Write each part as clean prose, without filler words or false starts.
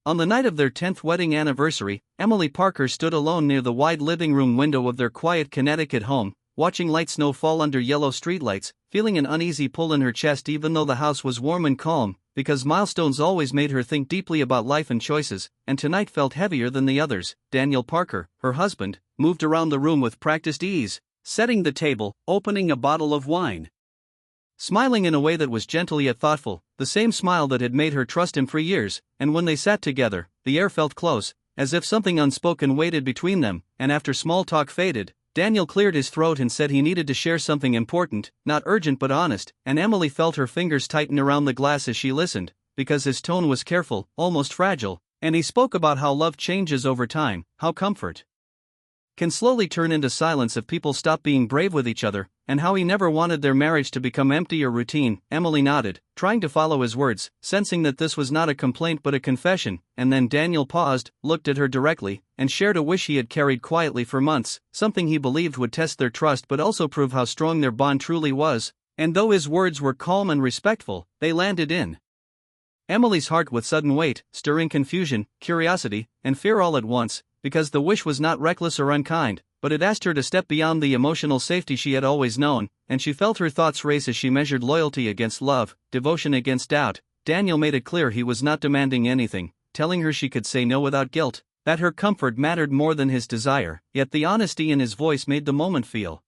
On the night of their 10th wedding anniversary, Emily Parker stood alone near the wide living room window of their quiet Connecticut home, watching light snow fall under yellow streetlights, feeling an uneasy pull in her chest even though the house was warm and calm, because milestones always made her think deeply about life and choices, and tonight felt heavier than the others. Daniel Parker, her husband, moved around the room with practiced ease, setting the table, opening a bottle of wine, smiling in a way that was gentle yet thoughtful, the same smile that had made her trust him for years. And when they sat together, the air felt close, as if something unspoken waited between them, and after small talk faded, Daniel cleared his throat and said he needed to share something important, not urgent but honest, and Emily felt her fingers tighten around the glass as she listened, because his tone was careful, almost fragile, and he spoke about how love changes over time, how comfort can slowly turn into silence if people stop being brave with each other, and how he never wanted their marriage to become empty or routine. Emily nodded, trying to follow his words, sensing that this was not a complaint but a confession, and then Daniel paused, looked at her directly, and shared a wish he had carried quietly for months, something he believed would test their trust but also prove how strong their bond truly was, and though his words were calm and respectful, they landed in Emily's heart with sudden weight, stirring confusion, curiosity, and fear all at once, because the wish was not reckless or unkind, but it asked her to step beyond the emotional safety she had always known, and she felt her thoughts race as she measured loyalty against love, devotion against doubt. Daniel made it clear he was not demanding anything, telling her she could say no without guilt, that her comfort mattered more than his desire, yet the honesty in his voice made the moment feel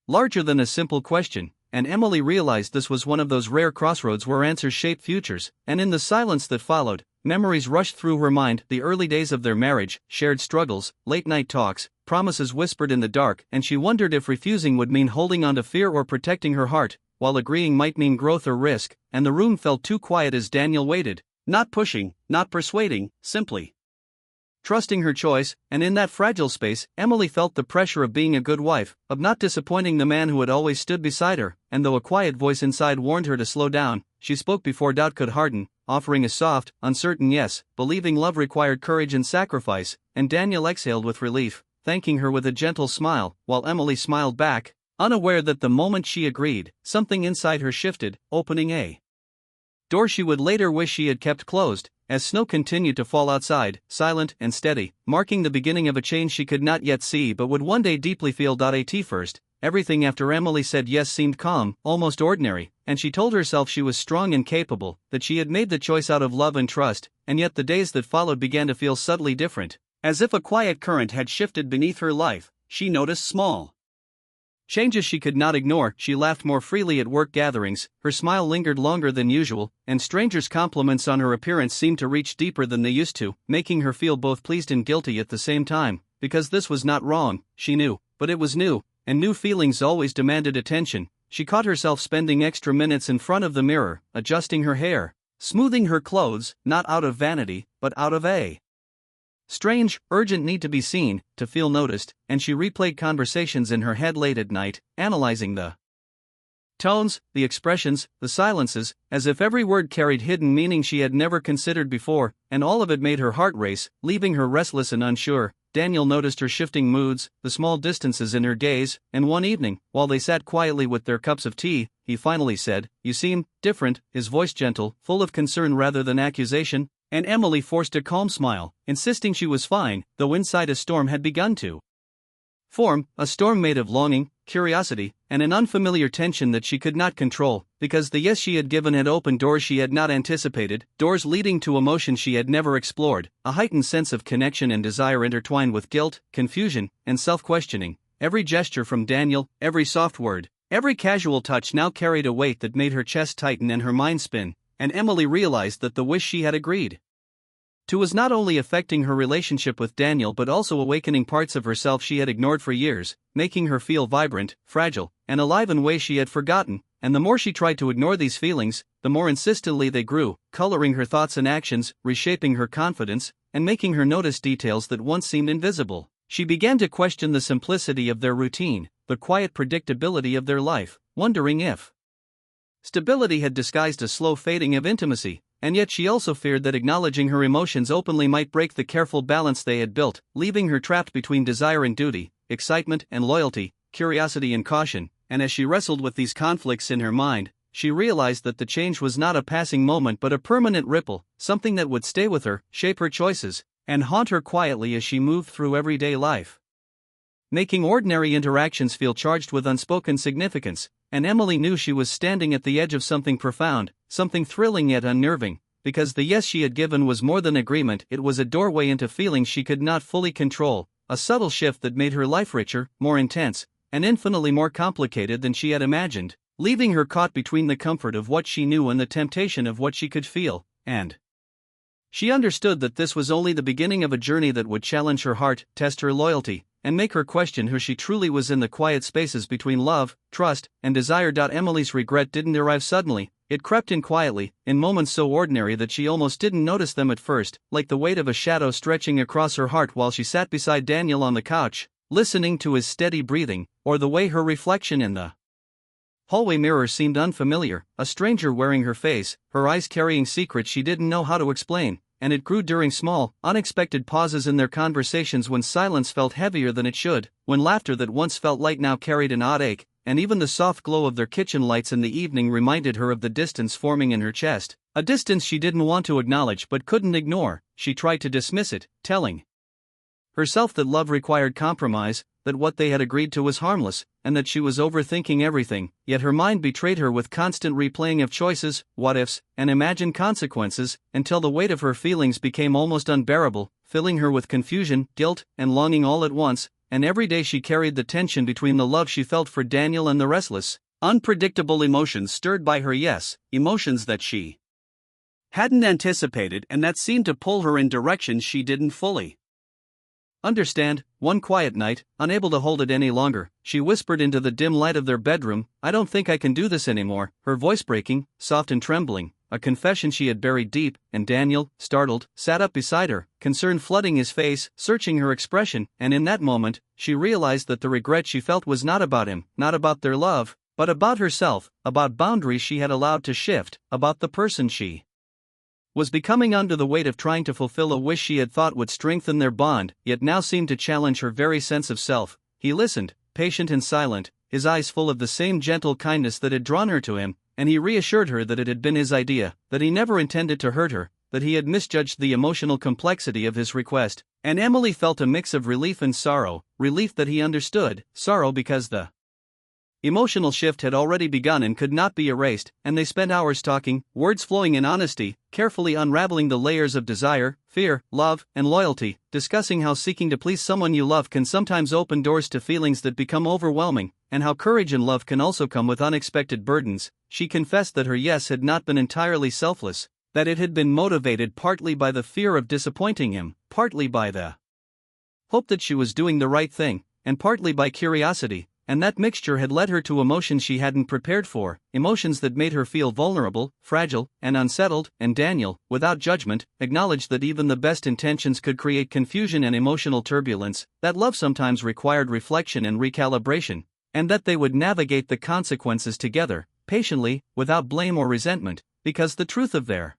larger than a simple question, and Emily realized this was one of those rare crossroads where answers shape futures. And in the silence that followed, memories rushed through her mind, the early days of their marriage, shared struggles, late-night talks, promises whispered in the dark, and she wondered if refusing would mean holding on to fear or protecting her heart, while agreeing might mean growth or risk. And the room felt too quiet as Daniel waited, not pushing, not persuading, simply trusting her choice. And in that fragile space, Emily felt the pressure of being a good wife, of not disappointing the man who had always stood beside her, and though a quiet voice inside warned her to slow down, she spoke before doubt could harden, offering a soft, uncertain yes, believing love required courage and sacrifice. And Daniel exhaled with relief, thanking her with a gentle smile, while Emily smiled back, unaware that the moment she agreed, something inside her shifted, opening a door she would later wish she had kept closed. As snow continued to fall outside, silent and steady, marking the beginning of a change she could not yet see but would one day deeply feel. At first, everything after Emily said yes seemed calm, almost ordinary, and she told herself she was strong and capable, that she had made the choice out of love and trust. And yet the days that followed began to feel subtly different, as if a quiet current had shifted beneath her life. She noticed small changes she could not ignore. She laughed more freely at work gatherings, her smile lingered longer than usual, and strangers' compliments on her appearance seemed to reach deeper than they used to, making her feel both pleased and guilty at the same time, because this was not wrong, she knew, but it was new, and new feelings always demanded attention. She caught herself spending extra minutes in front of the mirror, adjusting her hair, smoothing her clothes, not out of vanity, but out of a strange, urgent need to be seen, to feel noticed, and she replayed conversations in her head late at night, analyzing the tones, the expressions, the silences, as if every word carried hidden meaning she had never considered before, and all of it made her heart race, leaving her restless and unsure. Daniel noticed her shifting moods, the small distances in her gaze, and one evening, while they sat quietly with their cups of tea, he finally said, "You seem different," his voice gentle, full of concern rather than accusation. And Emily forced a calm smile, insisting she was fine, though inside a storm had begun to form, a storm made of longing, curiosity, and an unfamiliar tension that she could not control, because the yes she had given had opened doors she had not anticipated, doors leading to emotions she had never explored, a heightened sense of connection and desire intertwined with guilt, confusion, and self-questioning. Every gesture from Daniel, every soft word, every casual touch now carried a weight that made her chest tighten and her mind spin. And Emily realized that the wish she had agreed to was not only affecting her relationship with Daniel but also awakening parts of herself she had ignored for years, making her feel vibrant, fragile, and alive in ways she had forgotten. And the more she tried to ignore these feelings, the more insistently they grew, coloring her thoughts and actions, reshaping her confidence, and making her notice details that once seemed invisible. She began to question the simplicity of their routine, the quiet predictability of their life, wondering if stability had disguised a slow fading of intimacy, and yet she also feared that acknowledging her emotions openly might break the careful balance they had built, leaving her trapped between desire and duty, excitement and loyalty, curiosity and caution. And as she wrestled with these conflicts in her mind, she realized that the change was not a passing moment but a permanent ripple, something that would stay with her, shape her choices, and haunt her quietly as she moved through everyday life, making ordinary interactions feel charged with unspoken significance. And Emily knew she was standing at the edge of something profound, something thrilling yet unnerving, because the yes she had given was more than agreement, it was a doorway into feelings she could not fully control, a subtle shift that made her life richer, more intense, and infinitely more complicated than she had imagined, leaving her caught between the comfort of what she knew and the temptation of what she could feel. And she understood that this was only the beginning of a journey that would challenge her heart, test her loyalty, and make her question who she truly was in the quiet spaces between love, trust, and desire. Emily's regret didn't arrive suddenly, it crept in quietly, in moments so ordinary that she almost didn't notice them at first, like the weight of a shadow stretching across her heart while she sat beside Daniel on the couch, listening to his steady breathing, or the way her reflection in the hallway mirror seemed unfamiliar, a stranger wearing her face, her eyes carrying secrets she didn't know how to explain. And it grew during small, unexpected pauses in their conversations, when silence felt heavier than it should, when laughter that once felt light now carried an odd ache, and even the soft glow of their kitchen lights in the evening reminded her of the distance forming in her chest, a distance she didn't want to acknowledge but couldn't ignore. She tried to dismiss it, telling herself that love required compromise, that what they had agreed to was harmless, and that she was overthinking everything, yet her mind betrayed her with constant replaying of choices, what-ifs, and imagined consequences, until the weight of her feelings became almost unbearable, filling her with confusion, guilt, and longing all at once. And every day she carried the tension between the love she felt for Daniel and the restless, unpredictable emotions stirred by her yes, emotions that she hadn't anticipated and that seemed to pull her in directions she didn't fully understand. One quiet night, unable to hold it any longer, she whispered into the dim light of their bedroom, "I don't think I can do this anymore," her voice breaking, soft and trembling, a confession she had buried deep. And Daniel, startled, sat up beside her, concern flooding his face, searching her expression. And in that moment, she realized that the regret she felt was not about him, not about their love, but about herself, about boundaries she had allowed to shift, about the person she was becoming under the weight of trying to fulfill a wish she had thought would strengthen their bond, yet now seemed to challenge her very sense of self. He listened, patient and silent, his eyes full of the same gentle kindness that had drawn her to him, and he reassured her that it had been his idea, that he never intended to hurt her, that he had misjudged the emotional complexity of his request. And Emily felt a mix of relief and sorrow, relief that he understood, sorrow because the emotional shift had already begun and could not be erased. And they spent hours talking, words flowing in honesty, carefully unraveling the layers of desire, fear, love, and loyalty, discussing how seeking to please someone you love can sometimes open doors to feelings that become overwhelming, and how courage and love can also come with unexpected burdens. She confessed that her yes had not been entirely selfless, that it had been motivated partly by the fear of disappointing him, partly by the hope that she was doing the right thing, and partly by curiosity. And that mixture had led her to emotions she hadn't prepared for, emotions that made her feel vulnerable, fragile, and unsettled. And Daniel, without judgment, acknowledged that even the best intentions could create confusion and emotional turbulence, that love sometimes required reflection and recalibration, and that they would navigate the consequences together, patiently, without blame or resentment, because the truth of their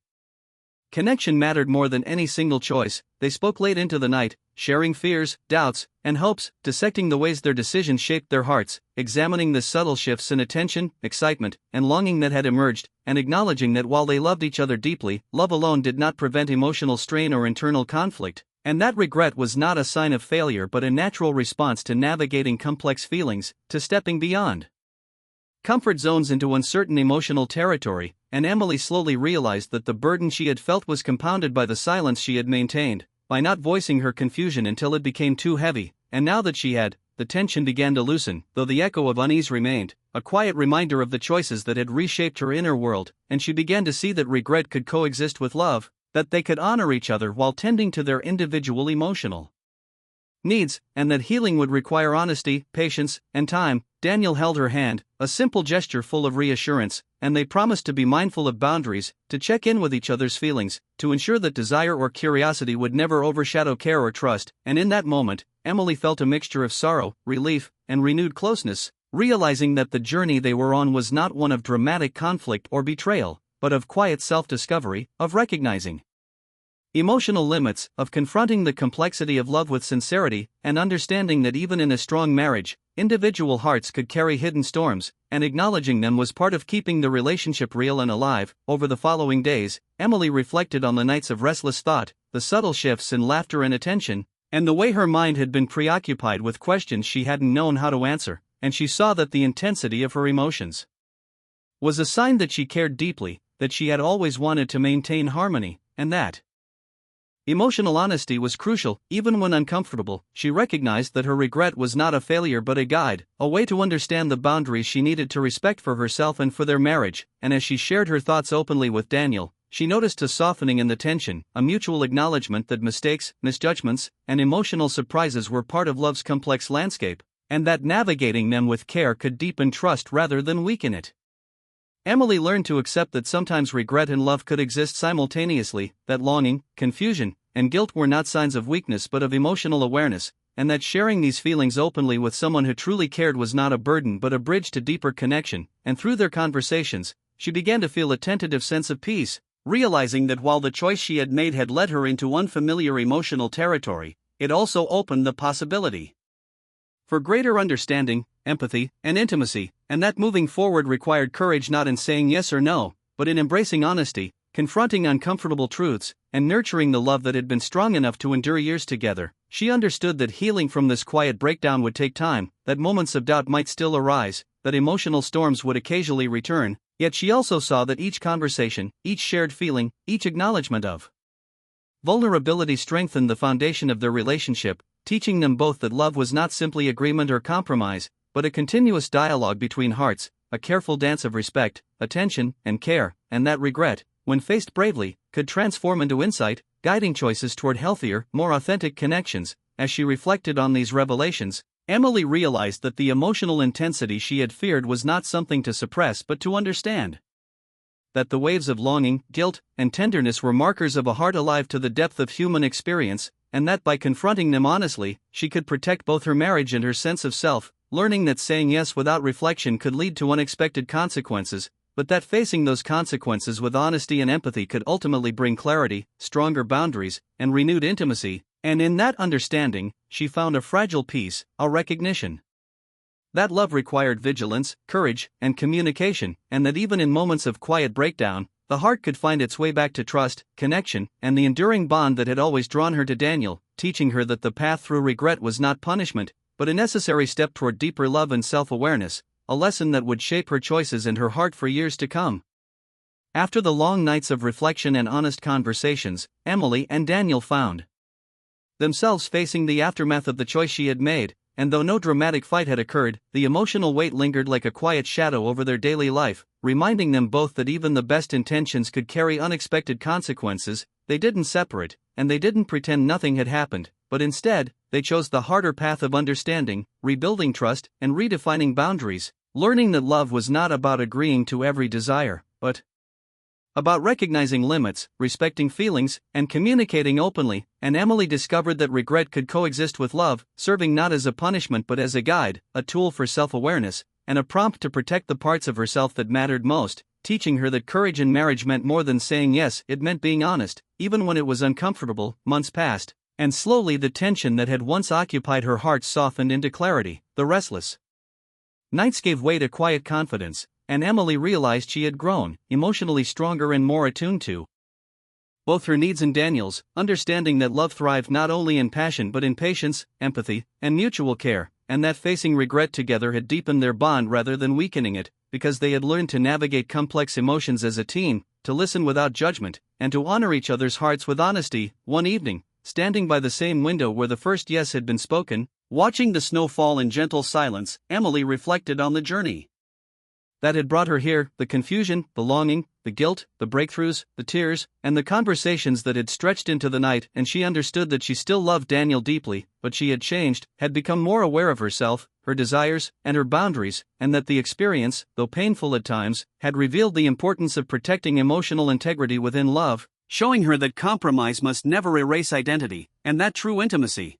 connection mattered more than any single choice. They spoke late into the night, sharing fears, doubts, and hopes, dissecting the ways their decisions shaped their hearts, examining the subtle shifts in attention, excitement, and longing that had emerged, and acknowledging that while they loved each other deeply, love alone did not prevent emotional strain or internal conflict, and that regret was not a sign of failure but a natural response to navigating complex feelings, to stepping beyond comfort zones into uncertain emotional territory. And Emily slowly realized that the burden she had felt was compounded by the silence she had maintained, by not voicing her confusion until it became too heavy. And now that she had, the tension began to loosen, though the echo of unease remained, a quiet reminder of the choices that had reshaped her inner world. And she began to see that regret could coexist with love, that they could honor each other while tending to their individual emotional needs, and that healing would require honesty, patience, and time. Daniel held her hand, a simple gesture full of reassurance, and they promised to be mindful of boundaries, to check in with each other's feelings, to ensure that desire or curiosity would never overshadow care or trust. And in that moment, Emily felt a mixture of sorrow, relief, and renewed closeness, realizing that the journey they were on was not one of dramatic conflict or betrayal, but of quiet self-discovery, of recognizing emotional limits, of confronting the complexity of love with sincerity, and understanding that even in a strong marriage, individual hearts could carry hidden storms, and acknowledging them was part of keeping the relationship real and alive. Over the following days, Emily reflected on the nights of restless thought, the subtle shifts in laughter and attention, and the way her mind had been preoccupied with questions she hadn't known how to answer, and she saw that the intensity of her emotions was a sign that she cared deeply, that she had always wanted to maintain harmony, and that emotional honesty was crucial, even when uncomfortable. She recognized that her regret was not a failure but a guide, a way to understand the boundaries she needed to respect for herself and for their marriage, and as she shared her thoughts openly with Daniel, she noticed a softening in the tension, a mutual acknowledgement that mistakes, misjudgments, and emotional surprises were part of love's complex landscape, and that navigating them with care could deepen trust rather than weaken it. Emily learned to accept that sometimes regret and love could exist simultaneously, that longing, confusion, and guilt were not signs of weakness but of emotional awareness, and that sharing these feelings openly with someone who truly cared was not a burden but a bridge to deeper connection. And through their conversations, she began to feel a tentative sense of peace, realizing that while the choice she had made had led her into unfamiliar emotional territory, it also opened the possibility for greater understanding, empathy, and intimacy, and that moving forward required courage not in saying yes or no, but in embracing honesty, confronting uncomfortable truths, and nurturing the love that had been strong enough to endure years together. She understood that healing from this quiet breakdown would take time, that moments of doubt might still arise, that emotional storms would occasionally return, yet she also saw that each conversation, each shared feeling, each acknowledgement of vulnerability strengthened the foundation of their relationship, teaching them both that love was not simply agreement or compromise, but a continuous dialogue between hearts, a careful dance of respect, attention, and care, and that regret, when faced bravely, could transform into insight, guiding choices toward healthier, more authentic connections. As she reflected on these revelations, Emily realized that the emotional intensity she had feared was not something to suppress but to understand. That the waves of longing, guilt, and tenderness were markers of a heart alive to the depth of human experience, and that by confronting them honestly, she could protect both her marriage and her sense of self, learning that saying yes without reflection could lead to unexpected consequences, but that facing those consequences with honesty and empathy could ultimately bring clarity, stronger boundaries, and renewed intimacy. And in that understanding, she found a fragile peace, a recognition that love required vigilance, courage, and communication, and that even in moments of quiet breakdown, the heart could find its way back to trust, connection, and the enduring bond that had always drawn her to Daniel, teaching her that the path through regret was not punishment, but a necessary step toward deeper love and self-awareness, a lesson that would shape her choices and her heart for years to come. After the long nights of reflection and honest conversations, Emily and Daniel found themselves facing the aftermath of the choice she had made, and though no dramatic fight had occurred, the emotional weight lingered like a quiet shadow over their daily life, reminding them both that even the best intentions could carry unexpected consequences. They didn't separate, and they didn't pretend nothing had happened, but instead, they chose the harder path of understanding, rebuilding trust, and redefining boundaries, learning that love was not about agreeing to every desire, but about recognizing limits, respecting feelings, and communicating openly. And Emily discovered that regret could coexist with love, serving not as a punishment but as a guide, a tool for self-awareness, and a prompt to protect the parts of herself that mattered most, teaching her that courage in marriage meant more than saying yes, it meant being honest, even when it was uncomfortable. Months passed, and slowly the tension that had once occupied her heart softened into clarity. The restless nights gave way to quiet confidence, and Emily realized she had grown, emotionally stronger and more attuned to both her needs and Daniel's, understanding that love thrived not only in passion but in patience, empathy, and mutual care, and that facing regret together had deepened their bond rather than weakening it, because they had learned to navigate complex emotions as a team, to listen without judgment, and to honor each other's hearts with honesty. One evening, standing by the same window where the first yes had been spoken, watching the snow fall in gentle silence, Emily reflected on the journey that had brought her here, the confusion, the longing, the guilt, the breakthroughs, the tears, and the conversations that had stretched into the night. And she understood that she still loved Daniel deeply, but she had changed, had become more aware of herself, her desires, and her boundaries, and that the experience, though painful at times, had revealed the importance of protecting emotional integrity within love, showing her that compromise must never erase identity, and that true intimacy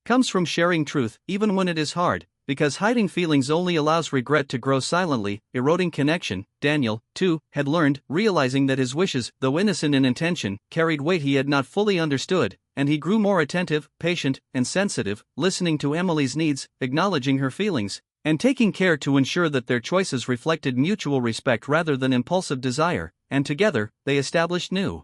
comes from sharing truth, even when it is hard, because hiding feelings only allows regret to grow silently, eroding connection. Daniel, too, had learned, realizing that his wishes, though innocent in intention, carried weight he had not fully understood, and he grew more attentive, patient, and sensitive, listening to Emily's needs, acknowledging her feelings, and taking care to ensure that their choices reflected mutual respect rather than impulsive desire, and together, they established new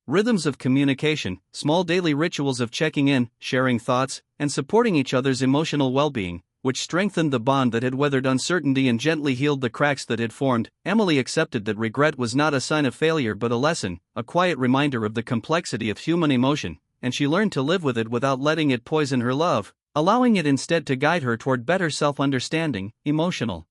rhythms of communication, small daily rituals of checking in, sharing thoughts, and supporting each other's emotional well-being, which strengthened the bond that had weathered uncertainty and gently healed the cracks that had formed. Emily accepted that regret was not a sign of failure but a lesson, a quiet reminder of the complexity of human emotion, and she learned to live with it without letting it poison her love, allowing it instead to guide her toward better self-understanding, emotional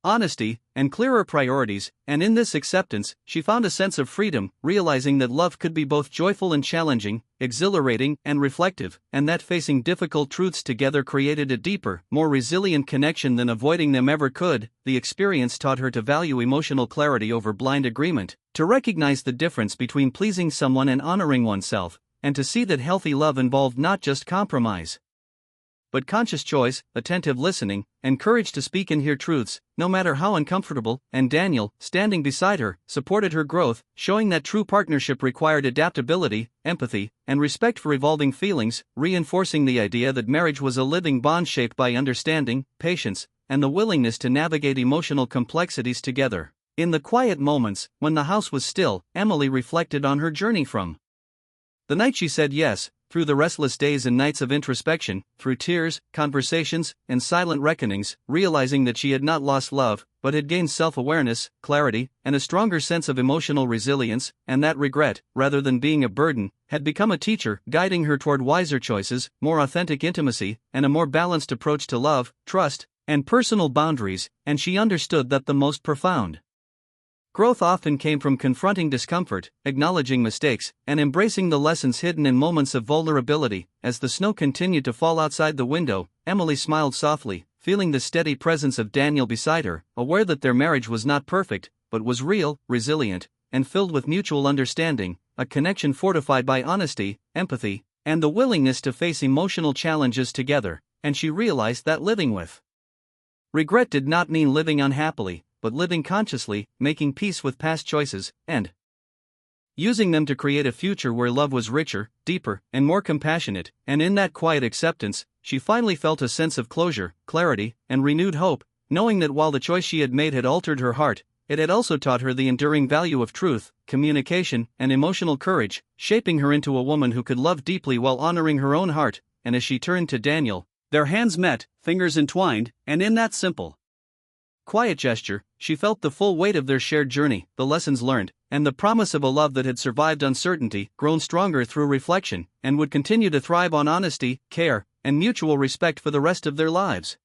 honesty, and clearer priorities. And in this acceptance, she found a sense of freedom, realizing that love could be both joyful and challenging, exhilarating and reflective, and that facing difficult truths together created a deeper, more resilient connection than avoiding them ever could. The experience taught her to value emotional clarity over blind agreement, to recognize the difference between pleasing someone and honoring oneself, and to see that healthy love involved not just compromise, but conscious choice, attentive listening, and courage to speak and hear truths, no matter how uncomfortable. And Daniel, standing beside her, supported her growth, showing that true partnership required adaptability, empathy, and respect for evolving feelings, reinforcing the idea that marriage was a living bond shaped by understanding, patience, and the willingness to navigate emotional complexities together. In the quiet moments, when the house was still, Emily reflected on her journey from the night she said yes, through the restless days and nights of introspection, through tears, conversations, and silent reckonings, realizing that she had not lost love, but had gained self-awareness, clarity, and a stronger sense of emotional resilience, and that regret, rather than being a burden, had become a teacher, guiding her toward wiser choices, more authentic intimacy, and a more balanced approach to love, trust, and personal boundaries. And she understood that the most profound growth often came from confronting discomfort, acknowledging mistakes, and embracing the lessons hidden in moments of vulnerability. As the snow continued to fall outside the window, Emily smiled softly, feeling the steady presence of Daniel beside her, aware that their marriage was not perfect, but was real, resilient, and filled with mutual understanding, a connection fortified by honesty, empathy, and the willingness to face emotional challenges together. And she realized that living with regret did not mean living unhappily, but living consciously, making peace with past choices, and using them to create a future where love was richer, deeper, and more compassionate. And in that quiet acceptance, she finally felt a sense of closure, clarity, and renewed hope, knowing that while the choice she had made had altered her heart, it had also taught her the enduring value of truth, communication, and emotional courage, shaping her into a woman who could love deeply while honoring her own heart. And as she turned to Daniel, their hands met, fingers entwined, and in that simple, quiet gesture, she felt the full weight of their shared journey, the lessons learned, and the promise of a love that had survived uncertainty, grown stronger through reflection, and would continue to thrive on honesty, care, and mutual respect for the rest of their lives.